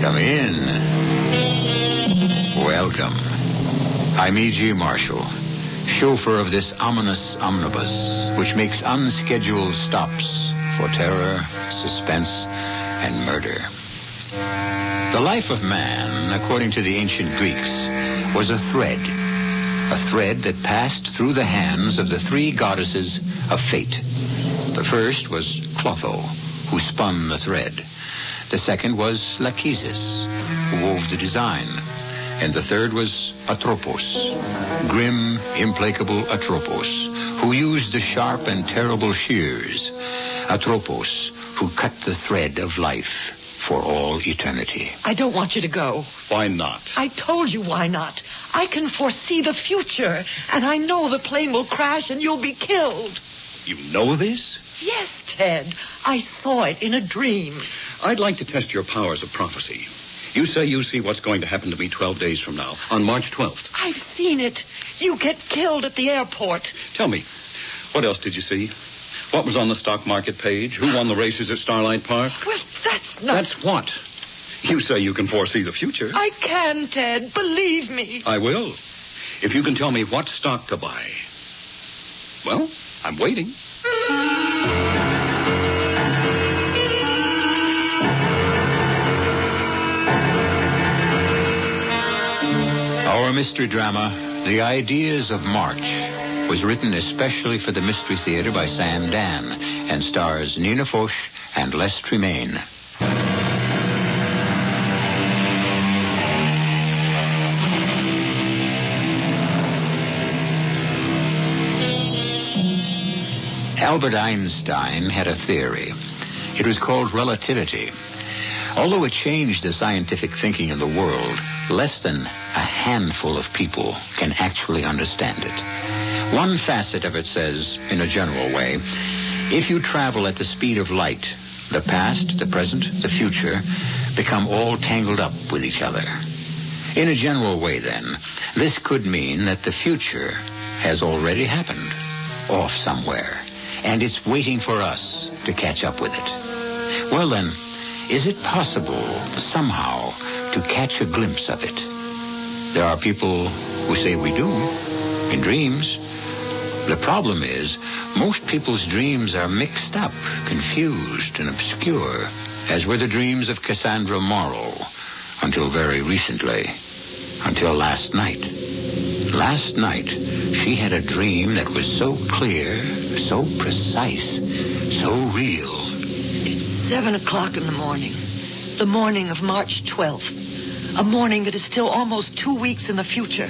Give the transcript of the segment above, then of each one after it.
Come in. Welcome. I'm E.G. Marshall, chauffeur of this ominous omnibus, which makes unscheduled stops for terror, suspense, and murder. The life of man, according to the ancient Greeks, was a thread that passed through the hands of the three goddesses of fate. The first was Clotho, who spun the thread. The second was Lachesis, who wove the design. And the third was Atropos, grim, implacable Atropos, who used the sharp and terrible shears. Atropos, who cut the thread of life for all eternity. I don't want you to go. Why not? I told you why not. I can foresee the future, and I know the plane will crash and you'll be killed. You know this? Yes, Ted. I saw it in a dream. I'd like to test your powers of prophecy. You say you see what's going to happen to me 12 days from now, on March 12th. I've seen it. You get killed at the airport. Tell me, what else did you see? What was on the stock market page? Who won the races at Starlight Park? Well, that's not... That's what? You say you can foresee the future. I can, Ted. Believe me. I will. If you can tell me what stock to buy. Well, I'm waiting. Our mystery drama, The Ideas of March, was written especially for the Mystery Theater by Sam Dan and stars Nina Foch and Les Tremaine. Albert Einstein had a theory. It was called relativity. Although it changed the scientific thinking of the world, less than a handful of people can actually understand it. One facet of it says, in a general way, if you travel at the speed of light, the past, the present, the future become all tangled up with each other. In a general way, then, this could mean that the future has already happened, off somewhere, and it's waiting for us to catch up with it. Well, then, is it possible, somehow, to catch a glimpse of it? There are people who say we do, in dreams. The problem is, most people's dreams are mixed up, confused, and obscure, as were the dreams of Cassandra Morrow, until very recently, until last night. Last night, she had a dream that was so clear, so precise, so real. It's 7 o'clock in the morning of March 12th. A morning that is still almost 2 weeks in the future.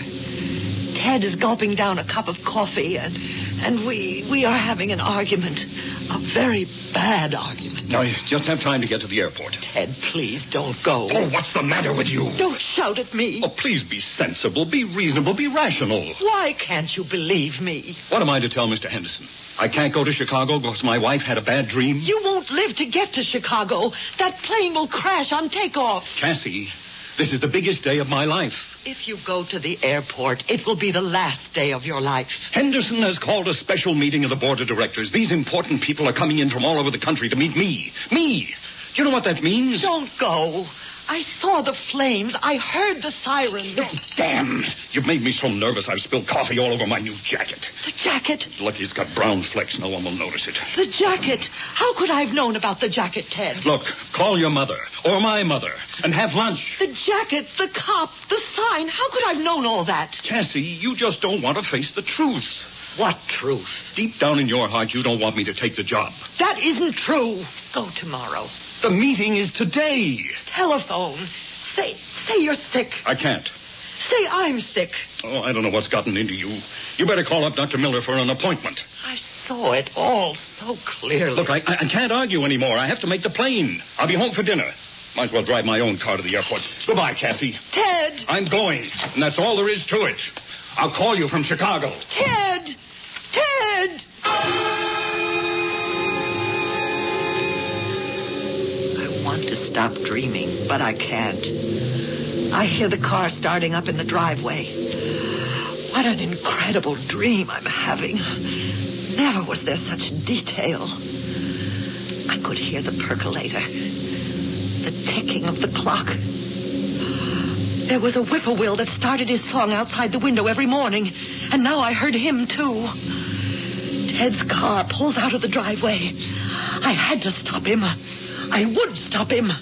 Ted is gulping down a cup of coffee, and we are having an argument. A very bad argument. Now, you just have time to get to the airport. Ted, please don't go. Oh, what's the matter with you? Don't shout at me. Oh, please be sensible, be reasonable, be rational. Why can't you believe me? What am I to tell Mr. Henderson? I can't go to Chicago because my wife had a bad dream? You won't live to get to Chicago. That plane will crash on takeoff. Cassie, this is the biggest day of my life. If you go to the airport, it will be the last day of your life. Henderson has called a special meeting of the board of directors. These important people are coming in from all over the country to meet me. Me! Do you know what that means? Don't go. I saw the flames. I heard the sirens. Oh, damn. You've made me so nervous I've spilled coffee all over my new jacket. The jacket? Lucky it's got brown flecks. No one will notice it. The jacket? How could I have known about the jacket, Ted? Look, call your mother or my mother and have lunch. The jacket, the cop, the sign. How could I have known all that? Cassie, you just don't want to face the truth. What truth? Deep down in your heart, you don't want me to take the job. That isn't true. Go tomorrow. The meeting is today. Telephone. Say you're sick. I can't. Say I'm sick. Oh, I don't know what's gotten into you. You better call up Dr. Miller for an appointment. I saw it all so clearly. Look, I can't argue anymore. I have to make the plane. I'll be home for dinner. Might as well drive my own car to the airport. Goodbye, Cassie. Ted! I'm going, and that's all there is to it. I'll call you from Chicago. Ted! Ted! I want to stop dreaming, but I can't. I hear the car starting up in the driveway. What an incredible dream I'm having. Never was there such detail. I could hear the percolator, the ticking of the clock, There was a whippoorwill that started his song outside the window every morning, and now I heard him, too. Ted's car pulls out of the driveway. I had to stop him. I would stop him.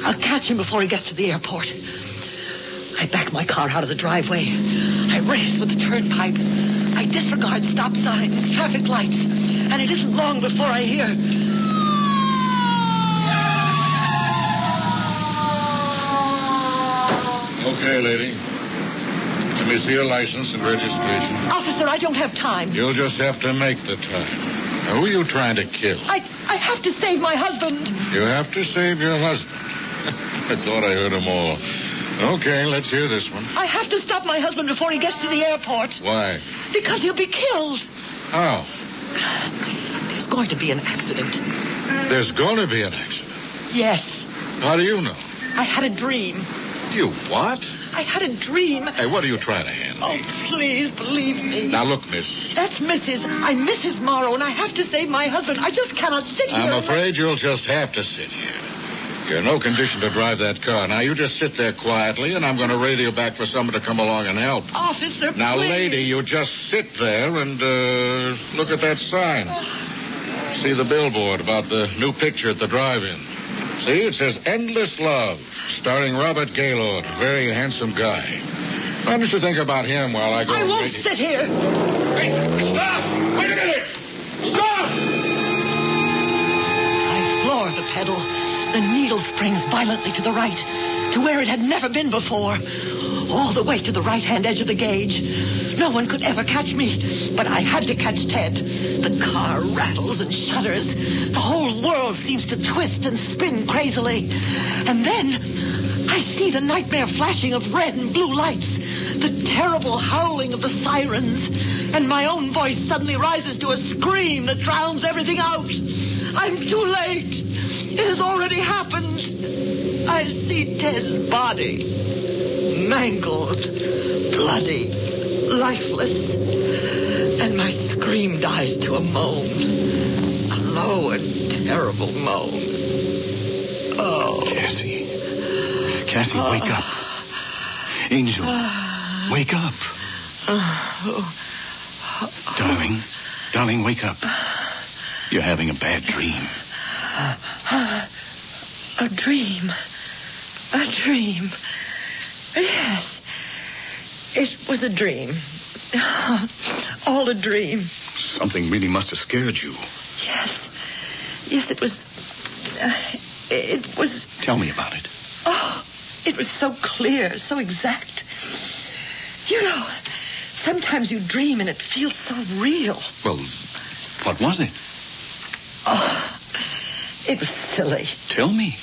I'll catch him before he gets to the airport. I back my car out of the driveway. I race with the turnpike. I disregard stop signs, traffic lights, and it isn't long before I hear... Okay, lady. Let me see your license and registration. Officer, I don't have time. You'll just have to make the time. Now, who are you trying to kill? I have to save my husband. You have to save your husband. I thought I heard them all. Okay, let's hear this one. I have to stop my husband before he gets to the airport. Why? Because he'll be killed. How? There's going to be an accident. There's going to be an accident? Yes. How do you know? I had a dream. You what? I had a dream. Hey, what are you trying to hand me? Oh, please believe me. Now, look, miss. That's Mrs. I'm Mrs. Morrow, and I have to save my husband. I just cannot sit here. I'm afraid you'll just have to sit here. You're in no condition to drive that car. Now, you just sit there quietly, and I'm going to radio back for someone to come along and help. Officer, now, please. lady, you just sit there and look at that sign. See the billboard about the new picture at the drive-in. See, it says Endless Love, starring Robert Gaylord, a very handsome guy. Why don't you think about him while I go... I won't sit here. Hey, stop! Wait a minute! Stop! I floor the pedal. The needle springs violently to the right, to where it had never been before. All the way to the right-hand edge of the gauge. No one could ever catch me, but I had to catch Ted. The car rattles and shudders. The whole world seems to twist and spin crazily. And then I see the nightmare flashing of red and blue lights, the terrible howling of the sirens, and my own voice suddenly rises to a scream that drowns everything out. I'm too late. It has already happened. I see Ted's body, mangled, bloody, lifeless, and my scream dies to a moan, a low and terrible moan. Oh. Cassie, wake up. Angel, wake up. Darling, wake up. You're having a bad dream. A dream. A dream. Yes. It was a dream. All a dream. Something really must have scared you. Yes. Yes, it was... it was... Tell me about it. Oh, it was so clear, so exact. You know, sometimes you dream and it feels so real. Well, what was it? Oh, it was silly. Tell me.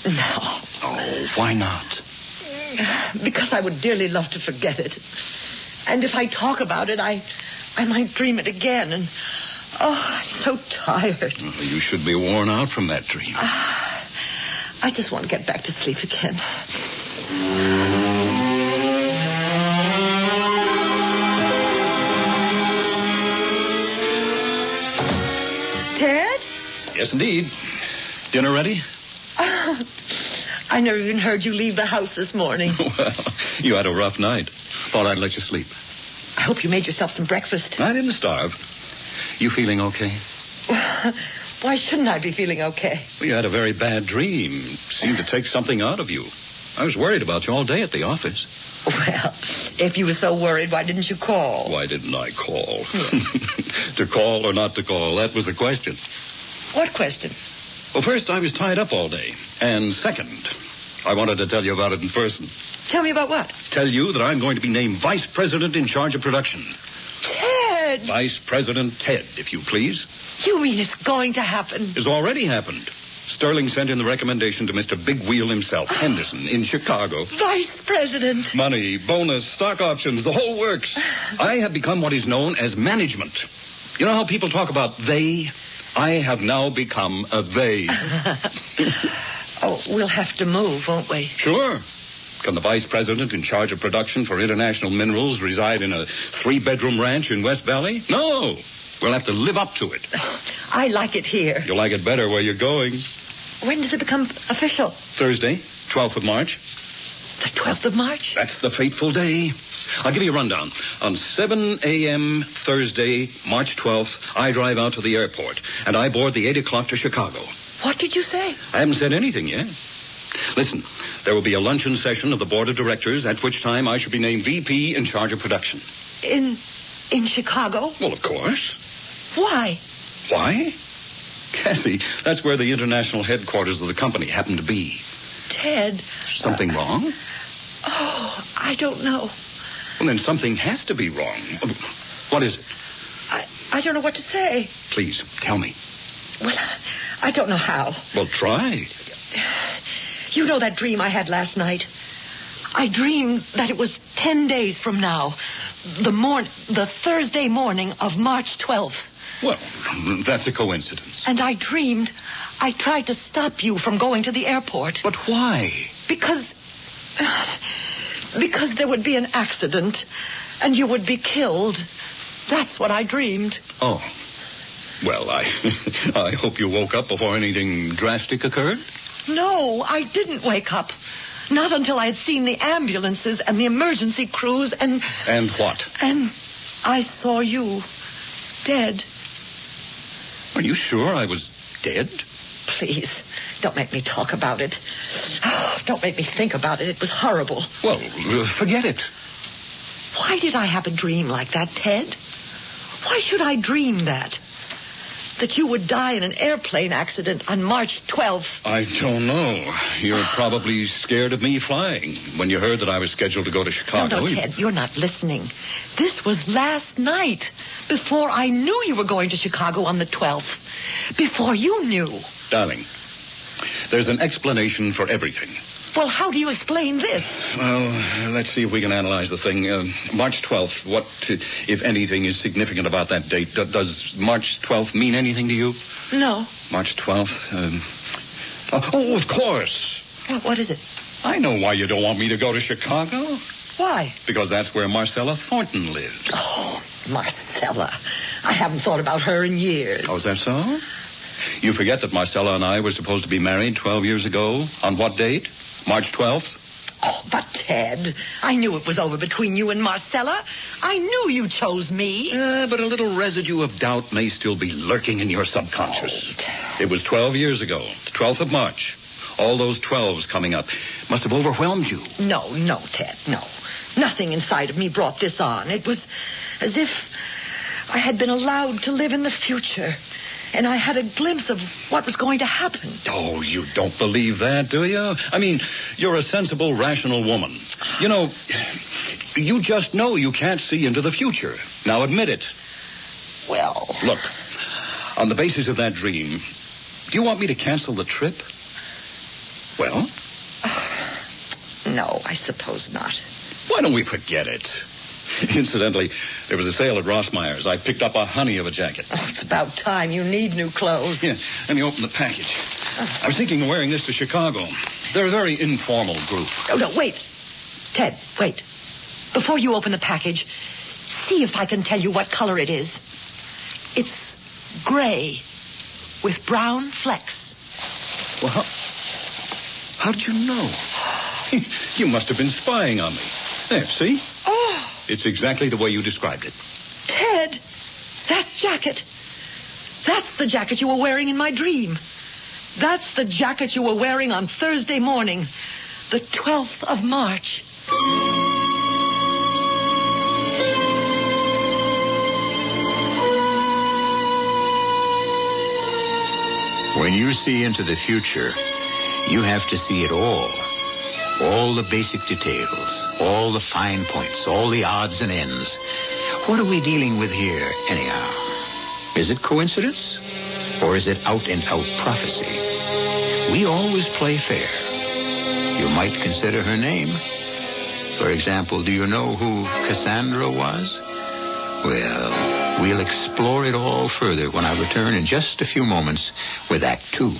No. Oh, why not? Because I would dearly love to forget it. And if I talk about it, I might dream it again. And, I'm so tired. Well, you should be worn out from that dream. I just want to get back to sleep again. Ted? Yes, indeed. Dinner ready? I never even heard you leave the house this morning. Well, you had a rough night. Thought I'd let you sleep. I hope you made yourself some breakfast. I didn't starve. You feeling okay? Why shouldn't I be feeling okay? Well, you had a very bad dream. Seemed to take something out of you. I was worried about you all day at the office. Well, if you were so worried, why didn't you call? Why didn't I call? Yes. To call or not to call, that was the question. What question? Well, first, I was tied up all day. And second, I wanted to tell you about it in person. Tell me about what? Tell you that I'm going to be named Vice President in charge of production. Ted! Vice President Ted, if you please. You mean it's going to happen? It's already happened. Sterling sent in the recommendation to Mr. Big Wheel himself, Henderson, in Chicago. Vice President. Money, bonus, stock options, the whole works. I have become what is known as management. You know how people talk about they? I have now become a they. Oh, we'll have to move, won't we? Sure. Can the vice president in charge of production for International Minerals reside in a 3-bedroom ranch in West Valley? No. We'll have to live up to it. I like it here. You'll like it better where you're going. When does it become official? Thursday, 12th of March. The 12th of March? That's the fateful day. I'll give you a rundown. On 7 a.m. Thursday, March 12th, I drive out to the airport, and I board the 8 o'clock to Chicago. What did you say? I haven't said anything yet. Listen, there will be a luncheon session of the board of directors, at which time I shall be named VP in charge of production. In Chicago? Well, of course. Why? Why? Cassie, that's where the international headquarters of the company happen to be. Ted. Something wrong? Oh, I don't know. Well, then something has to be wrong. What is it? I don't know what to say. Please, tell me. Well, I don't know how. Well, try. You know that dream I had last night? I dreamed that it was 10 days from now. The Thursday morning of March 12th. Well, that's a coincidence. And I dreamed I tried to stop you from going to the airport. But why? Because there would be an accident and you would be killed. That's what I dreamed. Oh. Well, I hope you woke up before anything drastic occurred. No, I didn't wake up. Not until I had seen the ambulances and the emergency crews and... And what? And I saw you dead. Are you sure I was dead? Please, don't make me talk about it. Oh, don't make me think about it. It was horrible. Well, forget it. Why did I have a dream like that, Ted? Why should I dream that? That you would die in an airplane accident on March 12th. I don't know. You're probably scared of me flying. When you heard that I was scheduled to go to Chicago... No, Ted, you're not listening. This was last night, before I knew you were going to Chicago on the 12th. Before you knew. Darling, there's an explanation for everything. Well, how do you explain this? Well, let's see if we can analyze the thing. March 12th, what, if anything, is significant about that date? Does March 12th mean anything to you? No. March 12th? Oh, of course. What is it? I know why you don't want me to go to Chicago. Why? Because that's where Marcella Thornton lived. Oh, Marcella. I haven't thought about her in years. Oh, is that so? You forget that Marcella and I were supposed to be married 12 years ago. On what date? March 12th? Oh, but Ted, I knew it was over between you and Marcella. I knew you chose me. But a little residue of doubt may still be lurking in your subconscious. Oh, it was 12 years ago, the 12th of March. All those 12s coming up must have overwhelmed you. No, Ted, no. Nothing inside of me brought this on. It was as if I had been allowed to live in the future. And I had a glimpse of what was going to happen. Oh, you don't believe that, do you? I mean, you're a sensible, rational woman. You know, you just know you can't see into the future. Now admit it. Well... Look, on the basis of that dream, do you want me to cancel the trip? Well? No, I suppose not. Why don't we forget it? Incidentally, there was a sale at Rossmeyer's. I picked up a honey of a jacket. Oh, it's about time. You need new clothes. Yeah, let me open the package. I was thinking of wearing this to Chicago. They're a very informal group. Oh, no, wait. Ted, wait. Before you open the package, see if I can tell you what color it is. It's gray with brown flecks. Well, how did you know? You must have been spying on me. There, see? Oh. It's exactly the way you described it. Ted, that jacket. That's the jacket you were wearing in my dream. That's the jacket you were wearing on Thursday morning, the 12th of March. When you see into the future, you have to see it all. All the basic details, all the fine points, all the odds and ends. What are we dealing with here, anyhow? Is it coincidence? Or is it out-and-out prophecy? We always play fair. You might consider her name. For example, do you know who Cassandra was? Well, we'll explore it all further when I return in just a few moments with Act 2.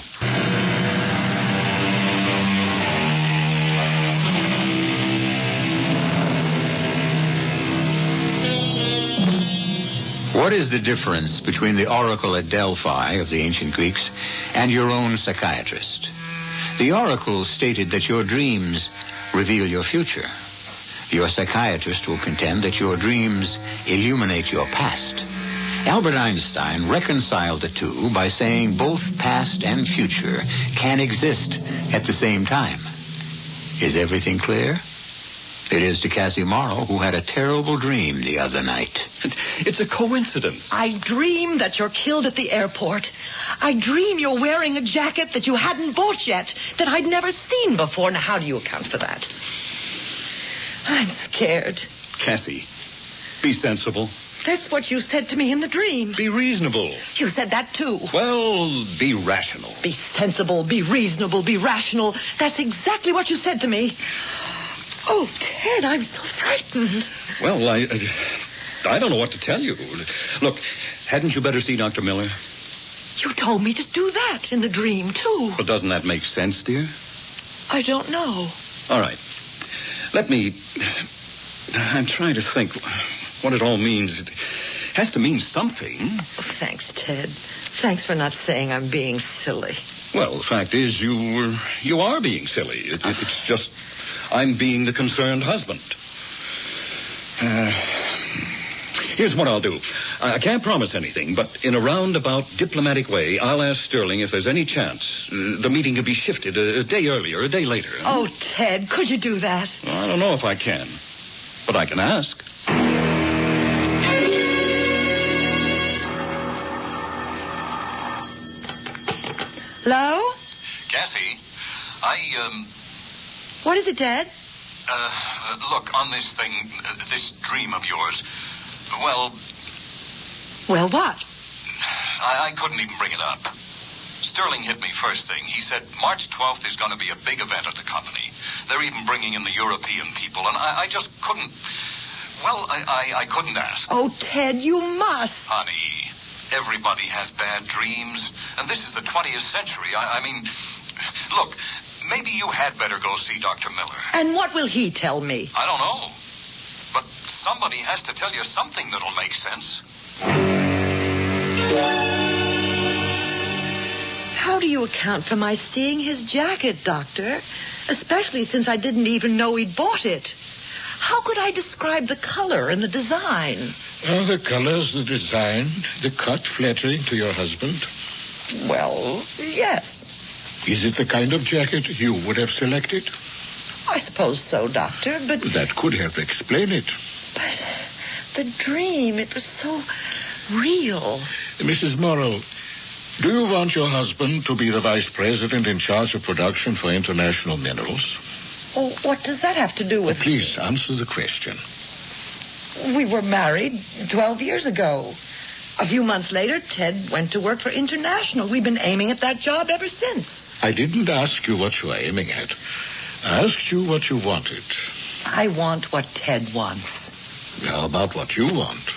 What is the difference between the oracle at Delphi of the ancient Greeks and your own psychiatrist? The oracle stated that your dreams reveal your future. Your psychiatrist will contend that your dreams illuminate your past. Albert Einstein reconciled the two by saying both past and future can exist at the same time. Is everything clear? It is to Cassie Morrow, who had a terrible dream the other night. It's a coincidence. I dream that you're killed at the airport. I dream you're wearing a jacket that you hadn't bought yet, that I'd never seen before. Now, how do you account for that? I'm scared. Cassie, be sensible. That's what you said to me in the dream. Be reasonable. You said that, too. Well, be rational. Be sensible, be reasonable, be rational. That's exactly what you said to me. Oh, Ted, I'm so frightened. Well, I don't know what to tell you. Look, hadn't you better see Dr. Miller? You told me to do that in the dream, too. Well, doesn't that make sense, dear? I don't know. All right. I'm trying to think what it all means. It has to mean something. Oh, thanks, Ted. Thanks for not saying I'm being silly. Well, the fact is, you are being silly. It's just I'm being the concerned husband. Here's what I'll do. I can't promise anything, but in a roundabout diplomatic way, I'll ask Sterling if there's any chance the meeting could be shifted a day earlier, a day later. Oh, Ted, could you do that? Well, I don't know if I can, but I can ask. Hello? Cassie, What is it, Dad? Look, on this thing, this dream of yours, well, What? I couldn't even bring it up. Sterling hit me first thing. He said March 12th is going to be a big event at the company. They're even bringing in the European people, and I just couldn't, I couldn't ask. Oh, Ted, you must. Honey, everybody has bad dreams, and this is the 20th century. I mean, look, maybe you had better go see Dr. Miller. And what will he tell me? I don't know. But somebody has to tell you something that'll make sense. How do you account for my seeing his jacket, Doctor? Especially since I didn't even know he'd bought it. How could I describe the color and the design? The colors, the design, the cut flattering to your husband? Well, yes. Is it the kind of jacket you would have selected? I suppose so, Doctor, but... That could help explain it. But the dream, it was so real. Mrs. Morrow, do you want your husband to be the vice president in charge of production for International Minerals? Oh, what does that have to do with... Please answer the question. We were married 12 years ago. A few months later, Ted went to work for International. We've been aiming at that job ever since. I didn't ask you what you are aiming at. I asked you what you wanted. I want what Ted wants. How about what you want?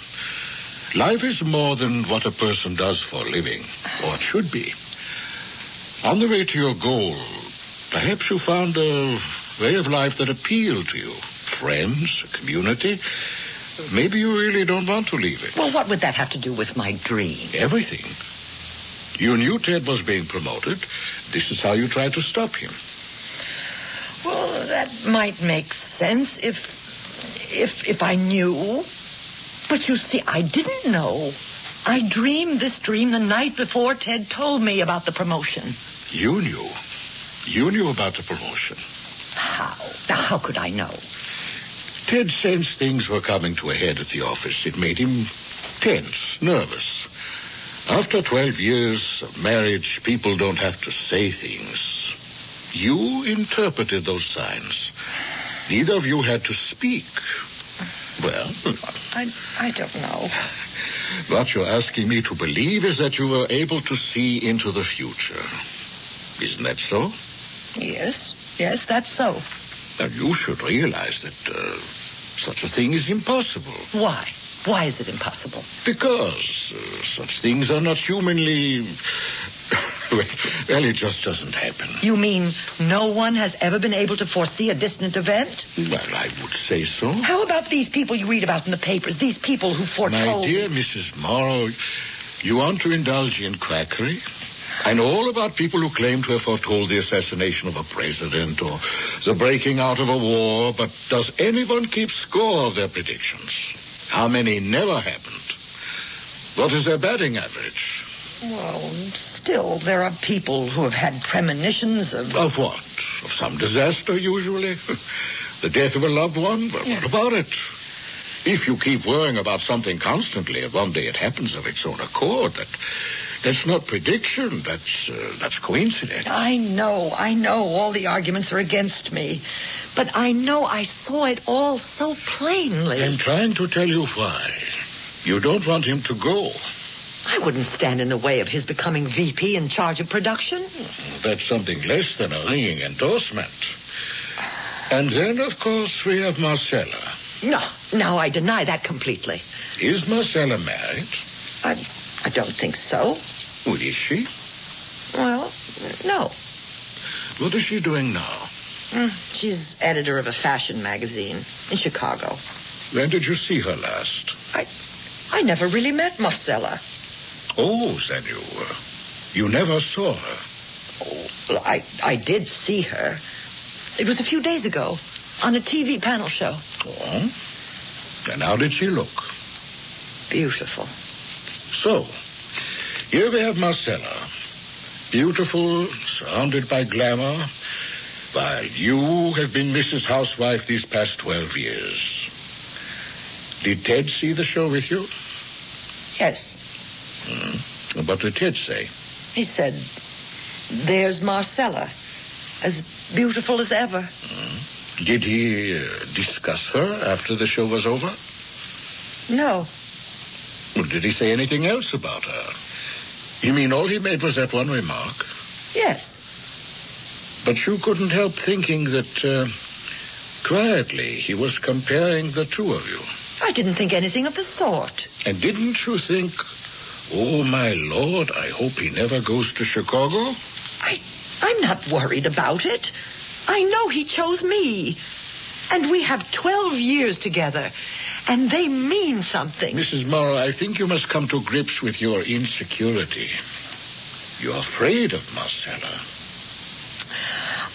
Life is more than what a person does for a living, or it should be. On the way to your goal, perhaps you found a way of life that appealed to you. Friends, a community. Maybe you really don't want to leave it. Well, what would that have to do with my dream? Everything. You knew Ted was being promoted. This is how you tried to stop him. Well, that might make sense if I knew. But you see, I didn't know. I dreamed this dream the night before Ted told me about the promotion. You knew. You knew about the promotion. How? Now, how could I know? Ted sensed things were coming to a head at the office. It made him tense, nervous. After 12 years of marriage, people don't have to say things. You interpreted those signs. Neither of you had to speak. Well, I don't know. What you're asking me to believe is that you were able to see into the future. Isn't that so? Yes, that's so. Now, you should realize that such a thing is impossible. Why? Why is it impossible? Because such things are not humanly... well, it just doesn't happen. You mean no one has ever been able to foresee a distant event? Well, I would say so. How about these people you read about in the papers? These people who foretold... My dear Mrs. Morrow, you want to indulge in quackery? I know all about people who claim to have foretold the assassination of a president or the breaking out of a war, but does anyone keep score of their predictions? How many never happened? What is their batting average? Well, still, there are people who have had premonitions of... Of what? Of some disaster, usually? The death of a loved one? Well, what about it? If you keep worrying about something constantly and one day it happens of its own accord, that's not prediction. That's coincidence. I know. All the arguments are against me. But I know I saw it all so plainly. I'm trying to tell you why. You don't want him to go. I wouldn't stand in the way of his becoming VP in charge of production. That's something less than a ringing endorsement. And then, of course, we have Marcella. No, I deny that completely. Is Marcella married? I don't think so. Well, is she? Well, no. What is she doing now? She's editor of a fashion magazine in Chicago. When did you see her last? I never really met Marcella. Oh, then you never saw her. Oh, well, I did see her. It was a few days ago on a TV panel show. Oh? And how did she look? Beautiful. So, here we have Marcella. Beautiful, surrounded by glamour, while you have been Mrs. Housewife these past 12 years. Did Ted see the show with you? Yes. What did Ted say? He said, there's Marcella, as beautiful as ever. Did he discuss her after the show was over? No. Well, did he say anything else about her? You mean all he made was that one remark? Yes. But you couldn't help thinking that, quietly, he was comparing the two of you. I didn't think anything of the sort. And didn't you think, oh, my Lord, I hope he never goes to Chicago? I'm not worried about it. I know he chose me. And we have 12 years together. And they mean something. Mrs. Morrow, I think you must come to grips with your insecurity. You're afraid of Marcella.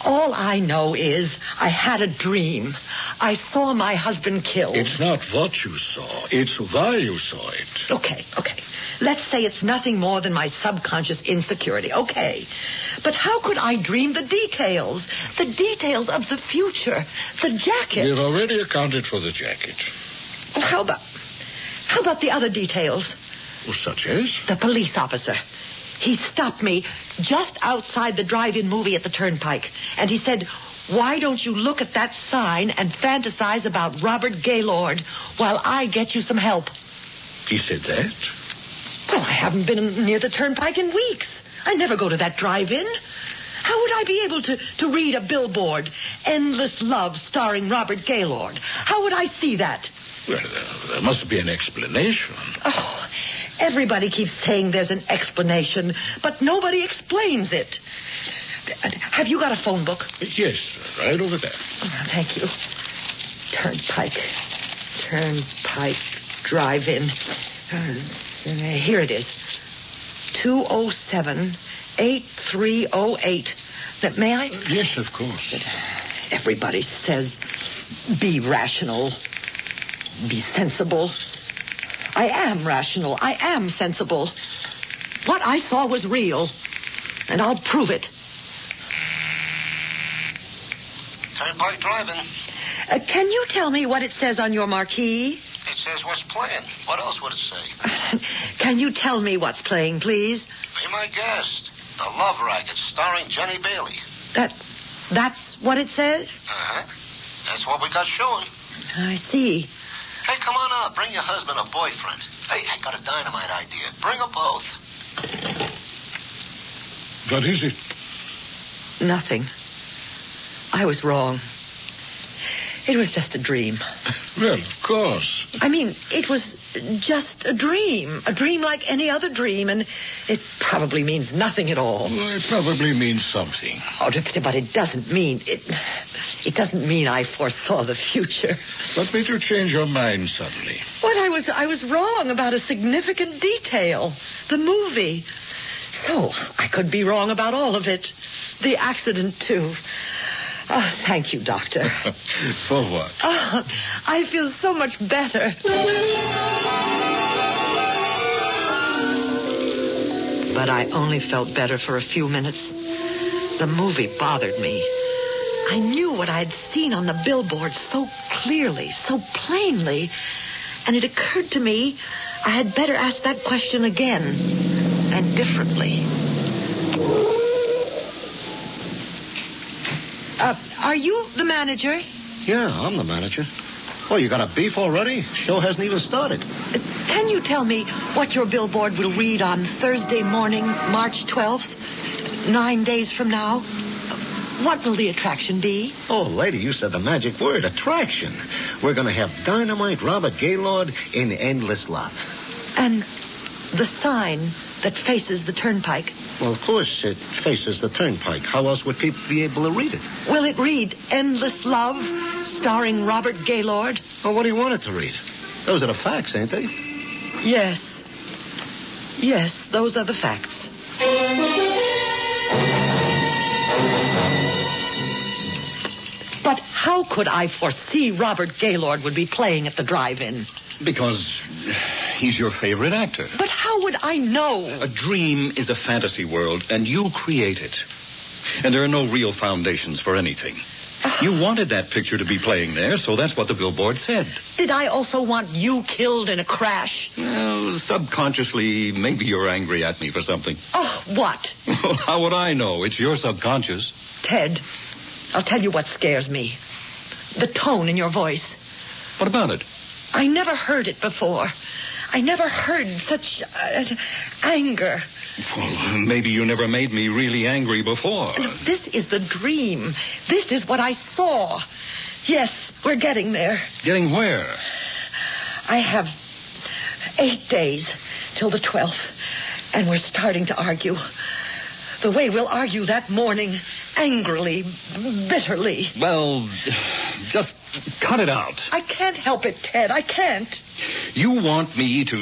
All I know is I had a dream. I saw my husband killed. It's not what you saw. It's why you saw it. Okay. Let's say it's nothing more than my subconscious insecurity. Okay. But how could I dream the details? The details of the future. The jacket. We've already accounted for the jacket. Well, how about the other details? Well, such as? The police officer. He stopped me just outside the drive-in movie at the Turnpike. And he said, why don't you look at that sign and fantasize about Robert Gaylord while I get you some help? He said that? Well, I haven't been near the Turnpike in weeks. I never go to that drive-in. How would I be able to read a billboard, Endless Love starring Robert Gaylord? How would I see that? Well, there must be an explanation. Oh, everybody keeps saying there's an explanation, but nobody explains it. Have you got a phone book? Yes, right over there. Oh, thank you. Turnpike, drive-in. Here it is. 207-8308. May I? Yes, of course. Everybody says be rational, be sensible. I am rational. I am sensible. What I saw was real, and I'll prove it. Turnpike driving. Can you tell me what it says on your marquee? It says what's playing. What else would it say? Can you tell me what's playing, please? Be my guest. The Love Racket, starring Jenny Bailey. That's what it says? Uh-huh. That's what we got showing. I see. Hey, come on out. Bring your husband or boyfriend. Hey, I got a dynamite idea. Bring them both. What is it? Nothing. I was wrong. It was just a dream. Well, of course. I mean, it was just a dream. A dream like any other dream, and it probably means nothing at all. Well, it probably means something. Oh, but it doesn't mean... It doesn't mean I foresaw the future. What made you change your mind suddenly? Well, I was wrong about a significant detail. The movie. So, I could be wrong about all of it. The accident, too. Oh, thank you, Doctor. For what? Oh, I feel so much better. But I only felt better for a few minutes. The movie bothered me. I knew what I had seen on the billboard so clearly, so plainly, and it occurred to me I had better ask that question again, and differently. Are you the manager? Yeah, I'm the manager. Oh, you got a beef already? Show hasn't even started. Can you tell me what your billboard will read on Thursday morning, March 12th, 9 days from now? What will the attraction be? Oh, lady, you said the magic word, attraction. We're going to have Dynamite Robert Gaylord in Endless Love. And the sign that faces the turnpike? Well, of course, it faces the turnpike. How else would people be able to read it? Will it read Endless Love, starring Robert Gaylord? Well, what do you want it to read? Those are the facts, ain't they? Yes. Yes, those are the facts. But how could I foresee Robert Gaylord would be playing at the drive-in? Because he's your favorite actor. But how would I know? A dream is a fantasy world, and you create it. And there are no real foundations for anything. You wanted that picture to be playing there, so that's what the billboard said. Did I also want you killed in a crash? Well, subconsciously, maybe you're angry at me for something. Oh, what? How would I know? It's your subconscious. Ted, I'll tell you what scares me. The tone in your voice. What about it? I never heard it before. I never heard such anger. Well, maybe you never made me really angry before. This is the dream. This is what I saw. Yes, we're getting there. Getting where? I have 8 days till the 12th, and we're starting to argue. The way we'll argue that morning, angrily, bitterly. Well, just cut it out. I can't help it, Ted. I can't. You want me to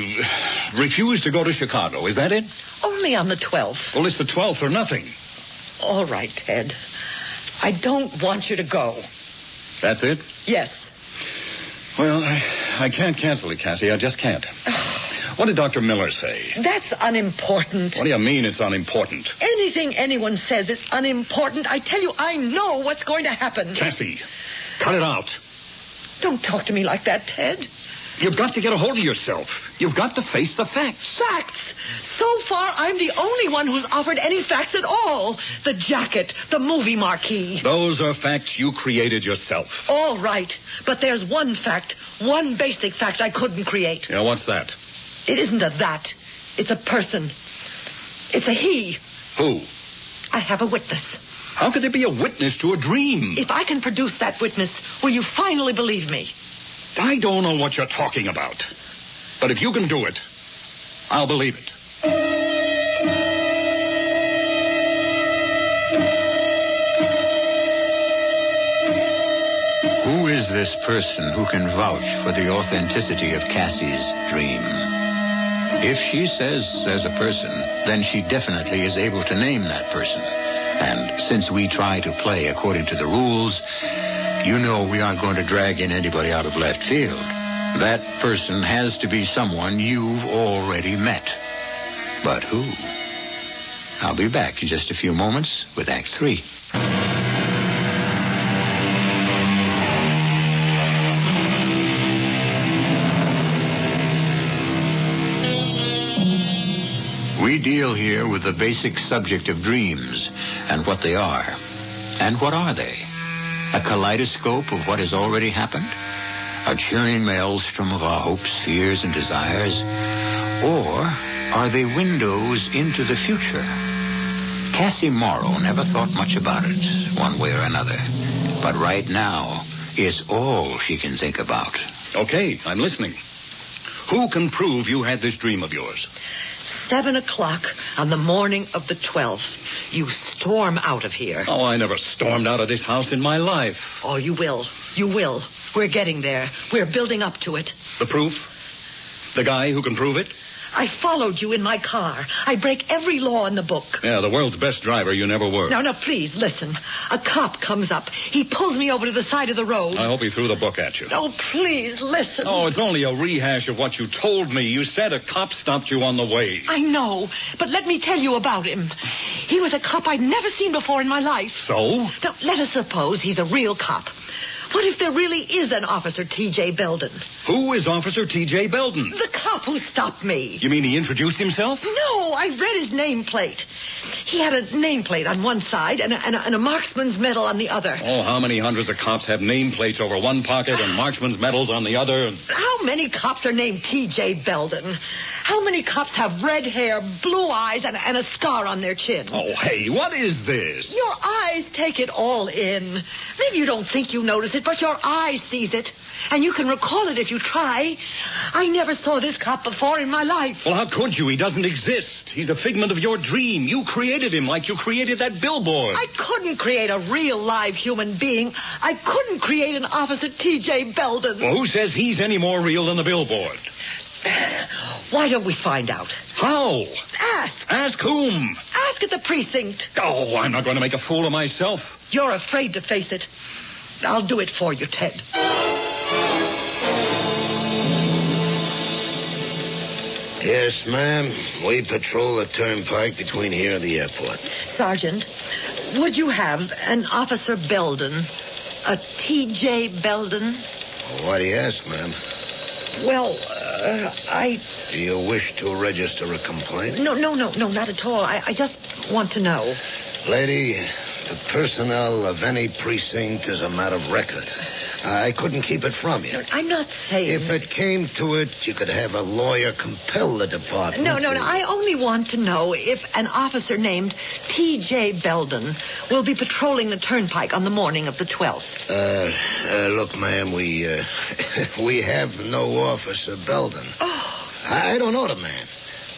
refuse to go to Chicago, is that it? Only on the 12th. Well, it's the 12th or nothing. All right, Ted. I don't want you to go. That's it? Yes. Well, I can't cancel it, Cassie. I just can't. What did Dr. Miller say? That's unimportant. What do you mean it's unimportant? Anything anyone says is unimportant. I tell you, I know what's going to happen. Cassie, cut it out. Don't talk to me like that, Ted. You've got to get a hold of yourself. You've got to face the facts. Facts? So far, I'm the only one who's offered any facts at all. The jacket, the movie marquee. Those are facts you created yourself. All right, but there's one fact, one basic fact I couldn't create. Yeah, what's that? It isn't a that. It's a person. It's a he. Who? I have a witness. How could there be a witness to a dream? If I can produce that witness, will you finally believe me? I don't know what you're talking about. But if you can do it, I'll believe it. Who is this person who can vouch for the authenticity of Cassie's dream? If she says there's a person, then she definitely is able to name that person. And since we try to play according to the rules, you know we aren't going to drag in anybody out of left field. That person has to be someone you've already met. But who? I'll be back in just a few moments with Act 3. We deal here with the basic subject of dreams and what they are. And what are they? A kaleidoscope of what has already happened? A churning maelstrom of our hopes, fears, and desires? Or are they windows into the future? Cassie Morrow never thought much about it, one way or another. But right now, it's all she can think about. Okay, I'm listening. Who can prove you had this dream of yours? 7 o'clock on the morning of the 12th. You storm out of here. Oh, I never stormed out of this house in my life. Oh, you will. You will. We're getting there. We're building up to it. The proof? The guy who can prove it? I followed you in my car. I break every law in the book. Yeah, the world's best driver you never were. Now, please, listen. A cop comes up. He pulls me over to the side of the road. I hope he threw the book at you. Oh, please, listen. Oh, it's only a rehash of what you told me. You said a cop stopped you on the way. I know, but let me tell you about him. He was a cop I'd never seen before in my life. So? Now, let us suppose he's a real cop. What if there really is an Officer T.J. Belden? Who is Officer T.J. Belden? The cop who stopped me. You mean he introduced himself? No, I read his nameplate. He had a nameplate on one side and a marksman's medal on the other. Oh, how many hundreds of cops have nameplates over one pocket and marksman's medals on the other? How many cops are named T.J. Belden? How many cops have red hair, blue eyes, and a scar on their chin? Oh, hey, what is this? Your eyes take it all in. Maybe you don't think you notice it, but your eye sees it. And you can recall it if you try. I never saw this cop before in my life. Well, how could you? He doesn't exist. He's a figment of your dream. You created him like you created that billboard. I couldn't create a real live human being. I couldn't create an Officer T.J. Belden. Well, who says he's any more real than the billboard? Why don't we find out? How? Ask. Ask whom? Ask at the precinct. Oh, I'm not going to make a fool of myself. You're afraid to face it. I'll do it for you, Ted. Yes, ma'am. We patrol the turnpike between here and the airport. Sergeant, would you have an Officer Belden? A T.J. Belden? Why do you ask, ma'am? Well, Do you wish to register a complaint? No, not at all. I just want to know. Lady, the personnel of any precinct is a matter of record. I couldn't keep it from you. I'm not saying... If it came to it, you could have a lawyer compel the department. No. I only want to know if an officer named T.J. Belden will be patrolling the turnpike on the morning of the 12th. Look, ma'am, we have no Officer Belden. Oh. I don't know the man.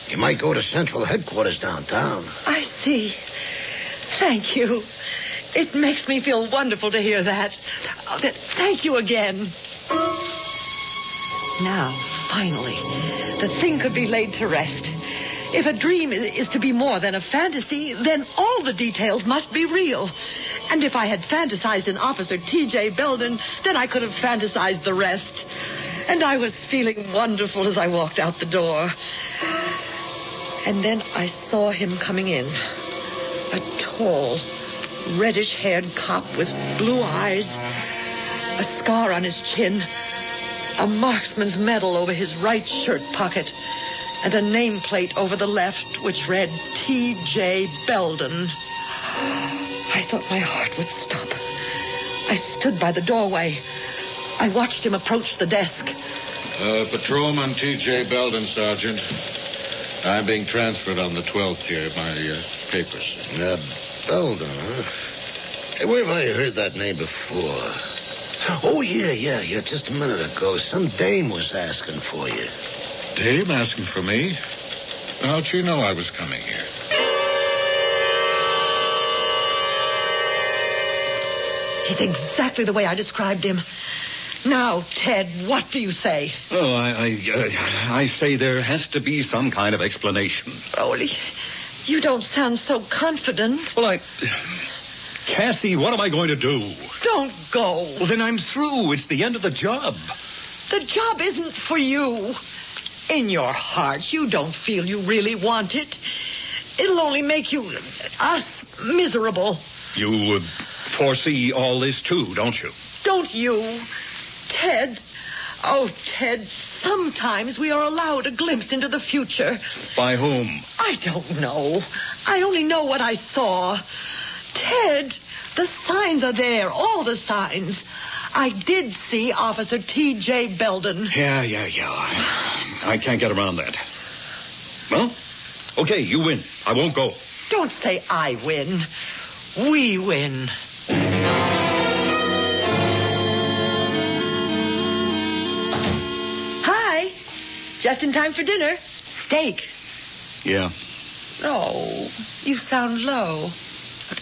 You might go to Central Headquarters downtown. I see. Thank you. It makes me feel wonderful to hear that. Oh, thank you again. Now, finally, the thing could be laid to rest. If a dream is to be more than a fantasy, then all the details must be real. And if I had fantasized an Officer T.J. Belden, then I could have fantasized the rest. And I was feeling wonderful as I walked out the door. And then I saw him coming in. A tall, reddish-haired cop with blue eyes, a scar on his chin, a marksman's medal over his right shirt pocket, and a nameplate over the left which read T.J. Belden. I thought my heart would stop. I stood by the doorway. I watched him approach the desk. Patrolman T.J. Belden, Sergeant. I'm being transferred on the 12th here. My papers. Belden, huh? Hey, where have I heard that name before? Oh, yeah. Just a minute ago, some dame was asking for you. Dame asking for me? How'd she know I was coming here? He's exactly the way I described him. Now, Ted, what do you say? Oh, I say there has to be some kind of explanation. Rolly, you don't sound so confident. Well, Cassie, what am I going to do? Don't go. Well, then I'm through. It's the end of the job. The job isn't for you. In your heart, you don't feel you really want it. It'll only make us miserable. You foresee all this, too, don't you? Don't you? Ted. Oh, Ted, sometimes we are allowed a glimpse into the future. By whom? I don't know. I only know what I saw. Ted, the signs are there, all the signs. I did see Officer T.J. Belden. Yeah. I can't get around that. Well, okay, you win. I won't go. Don't say I win. We win. Hi. Just in time for dinner. Steak. Yeah. Oh, you sound low.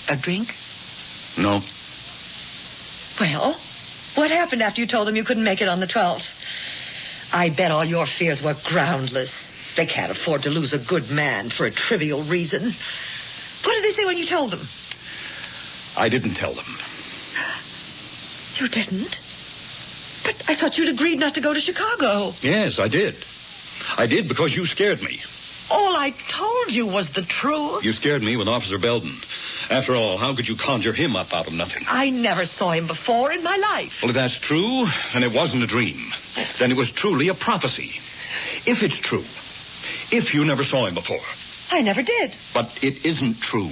A drink? No. Well, what happened after you told them you couldn't make it on the 12th? I bet all your fears were groundless. They can't afford to lose a good man for a trivial reason. What did they say when you told them? I didn't tell them. You didn't? But I thought you'd agreed not to go to Chicago. Yes, I did. I did because you scared me. All I told you was the truth. You scared me with Officer Belden. After all, how could you conjure him up out of nothing? I never saw him before in my life. Well, if that's true, then it wasn't a dream. Then it was truly a prophecy. If it's true, if you never saw him before. I never did. But it isn't true.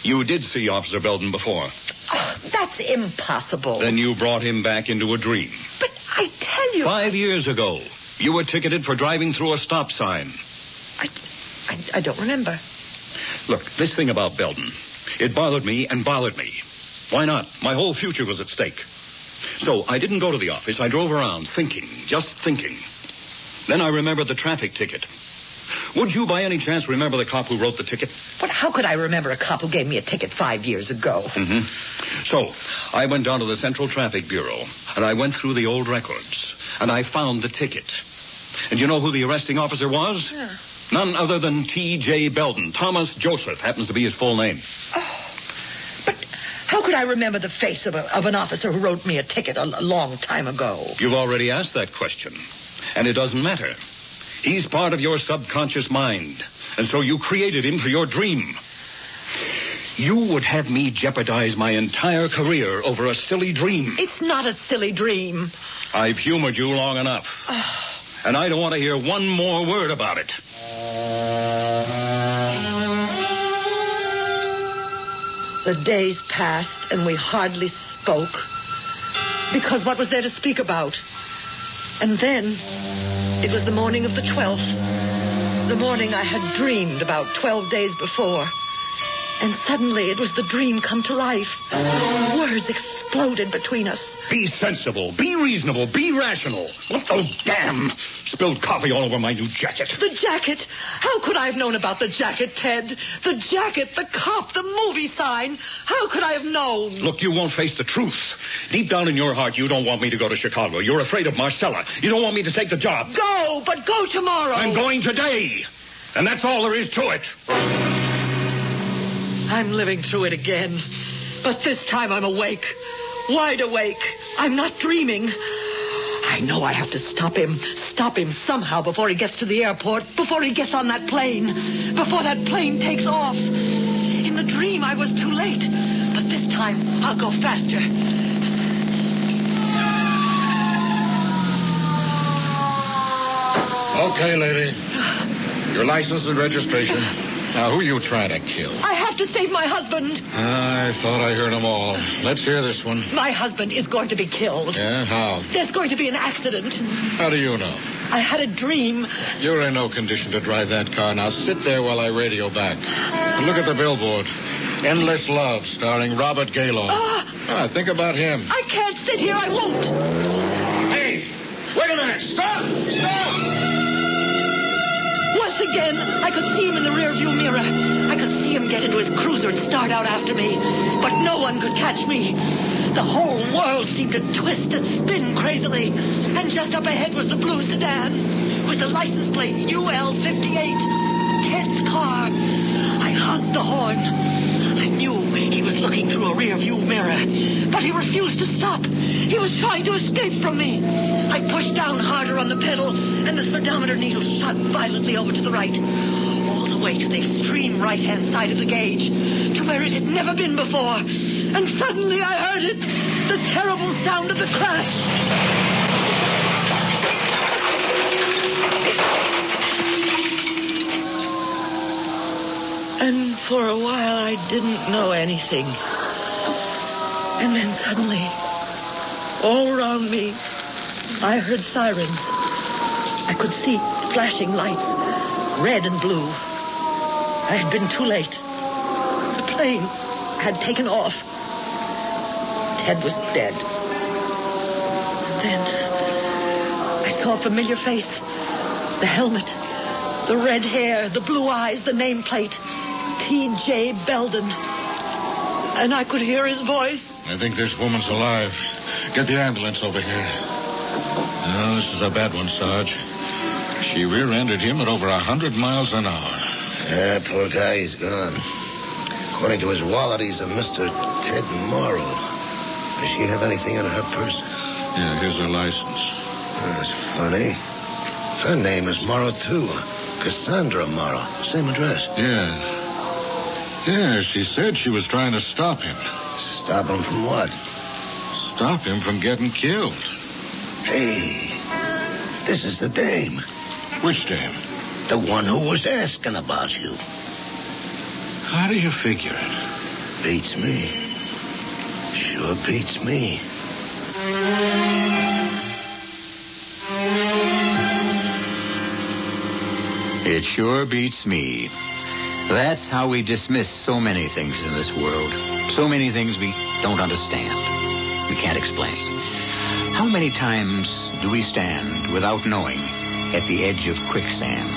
You did see Officer Belden before. Oh, that's impossible. Then you brought him back into a dream. But I tell you... 5 years ago, you were ticketed for driving through a stop sign. I don't remember. Look, this thing about Belden, it bothered me and bothered me. Why not? My whole future was at stake. So I didn't go to the office. I drove around thinking, just thinking. Then I remembered the traffic ticket. Would you by any chance remember the cop who wrote the ticket? But how could I remember a cop who gave me a ticket 5 years ago? Mm-hmm. So I went down to the Central Traffic Bureau, and I went through the old records, and I found the ticket. And you know who the arresting officer was? Yeah. None other than T.J. Belden. Thomas Joseph happens to be his full name. Oh, but how could I remember the face of an officer who wrote me a ticket a long time ago? You've already asked that question, and it doesn't matter. He's part of your subconscious mind, and so you created him for your dream. You would have me jeopardize my entire career over a silly dream. It's not a silly dream. I've humored you long enough, and I don't want to hear one more word about it. The days passed, and we hardly spoke. Because what was there to speak about? And then, it was the morning of the 12th. The morning I had dreamed about 12 days before. And suddenly it was the dream come to life. Words exploded between us. Be sensible, be reasonable, be rational. What the damn? Spilled coffee all over my new jacket. The jacket? How could I have known about the jacket, Ted? The jacket, the cop, the movie sign. How could I have known? Look, you won't face the truth. Deep down in your heart, you don't want me to go to Chicago. You're afraid of Marcella. You don't want me to take the job. Go, but go tomorrow. I'm going today. And that's all there is to it. I'm living through it again. But this time I'm awake. Wide awake. I'm not dreaming. I know I have to stop him. Stop him somehow before he gets to the airport. Before he gets on that plane. Before that plane takes off. In the dream I was too late. But this time I'll go faster. Okay, lady. Your license and registration. Now, who are you trying to kill? I have to save my husband. I thought I heard them all. Let's hear this one. My husband is going to be killed. Yeah, how? There's going to be an accident. How do you know? I had a dream. You're in no condition to drive that car. Now, sit there while I radio back. And look at the billboard. Endless Love, starring Robert Gaylord. Think about him. I can't sit here. I won't. Hey, wait a minute. Stop! Stop! Once again, I could see him in the rearview mirror. I could see him get into his cruiser and start out after me. But no one could catch me. The whole world seemed to twist and spin crazily. And just up ahead was the blue sedan with the license plate UL58. Ted's car. I honked the horn. I knew he was looking through a rearview mirror. But he refused to stop. He was trying to escape from me. I pushed down harder on the pedal, and the speedometer needle shot violently over to the right. All the way to the extreme right-hand side of the gauge, to where it had never been before. And suddenly I heard it, the terrible sound of the crash. And for a while I didn't know anything. And then suddenly, all around me, I heard sirens. I could see flashing lights, red and blue. I had been too late. The plane had taken off. Ted was dead. And then I saw a familiar face. The helmet, the red hair, the blue eyes, the nameplate. T.J. Belden. And I could hear his voice. I think this woman's alive. Get the ambulance over here. No, this is a bad one, Sarge. She rear-ended him at over 100 miles an hour. Yeah, poor guy, he's gone. According to his wallet, he's a Mr. Ted Morrow. Does she have anything in her purse? Yeah, here's her license. That's funny. Her name is Morrow, too. Cassandra Morrow. Same address. Yeah. Yeah, she said she was trying to stop him. Stop him from what? Stop him from getting killed. Hey, this is the dame. Which dame? The one who was asking about you. How do you figure it? Beats me. Sure beats me. It sure beats me. That's how we dismiss so many things in this world. So many things we don't understand. We can't explain. How many times do we stand without knowing at the edge of quicksand,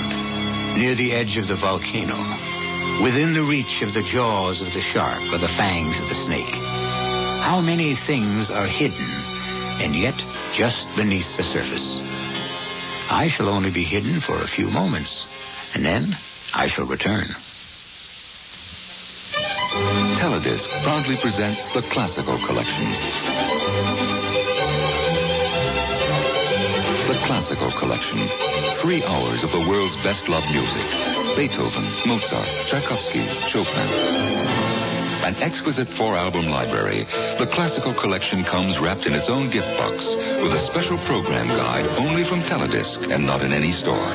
near the edge of the volcano, within the reach of the jaws of the shark or the fangs of the snake? How many things are hidden and yet just beneath the surface? I shall only be hidden for a few moments, and then I shall return. Teledisc proudly presents the Classical Collection. The Classical Collection. 3 hours of the world's best-loved music. Beethoven, Mozart, Tchaikovsky, Chopin. An exquisite 4-album library, the Classical Collection comes wrapped in its own gift box with a special program guide only from Teledisc and not in any store.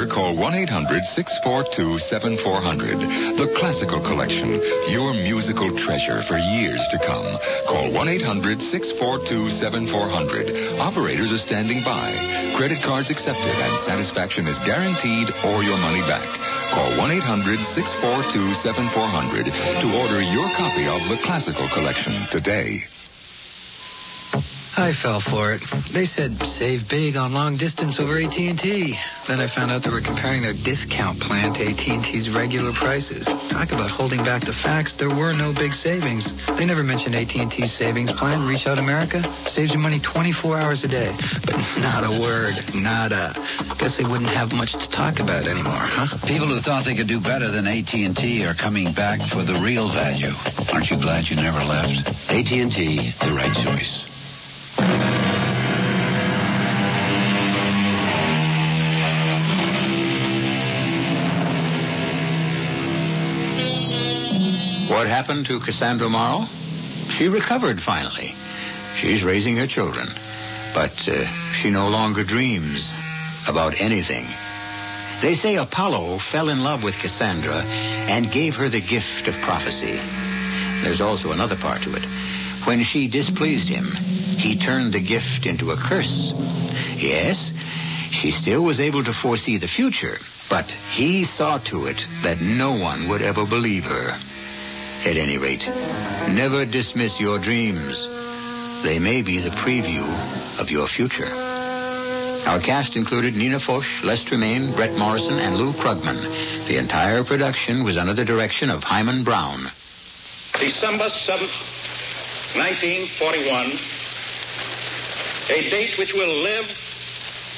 Call 1-800-642-7400. The Classical Collection, your musical treasure for years to come. Call 1-800-642-7400. Operators are standing by. Credit cards accepted and satisfaction is guaranteed or your money back. Call 1-800-642-7400 to order your copy of The Classical Collection today. I fell for it. They said save big on long distance over AT&T. Then I found out they were comparing their discount plan to AT&T's regular prices. Talk about holding back the facts. There were no big savings. They never mentioned AT&T's savings plan, Reach Out America. Saves you money 24 hours a day. But not a word. Nada. Guess they wouldn't have much to talk about anymore, huh? People who thought they could do better than AT&T are coming back for the real value. Aren't you glad you never left? AT&T, the right choice. What happened to Cassandra Morrow? She recovered finally. She's raising her children. But she no longer dreams about anything. They say Apollo fell in love with Cassandra and gave her the gift of prophecy. There's also another part to it. When she displeased him, he turned the gift into a curse. Yes, she still was able to foresee the future, but he saw to it that no one would ever believe her. At any rate, never dismiss your dreams. They may be the preview of your future. Our cast included Nina Foch, Les Tremaine, Brett Morrison, and Lou Krugman. The entire production was under the direction of Himan Brown. December 7th, 1941, a date which will live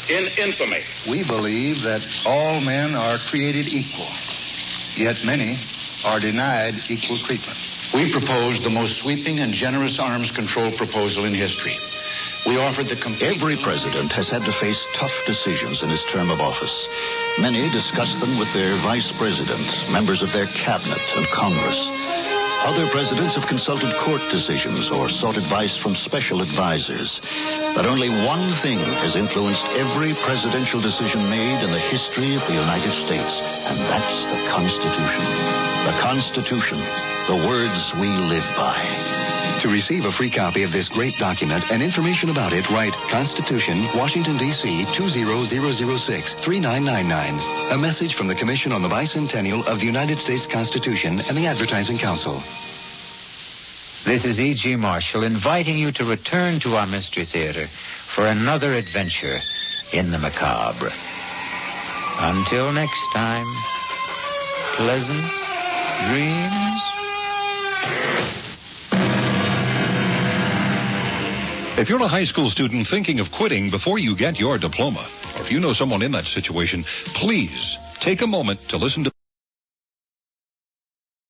in infamy. We believe that all men are created equal, yet many are denied equal treatment. We proposed the most sweeping and generous arms control proposal in history. We offered the complete... Every president has had to face tough decisions in his term of office. Many discuss them with their vice president, members of their cabinet, and Congress. Other presidents have consulted court decisions or sought advice from special advisors. But only one thing has influenced every presidential decision made in the history of the United States, and that's the Constitution. The Constitution, the words we live by. To receive a free copy of this great document and information about it, write Constitution, Washington, D.C., 20006-3999. A message from the Commission on the Bicentennial of the United States Constitution and the Advertising Council. This is E.G. Marshall inviting you to return to our Mystery Theater for another adventure in the macabre. Until next time, pleasant dreams. If you're a high school student thinking of quitting before you get your diploma, or if you know someone in that situation, please take a moment to listen to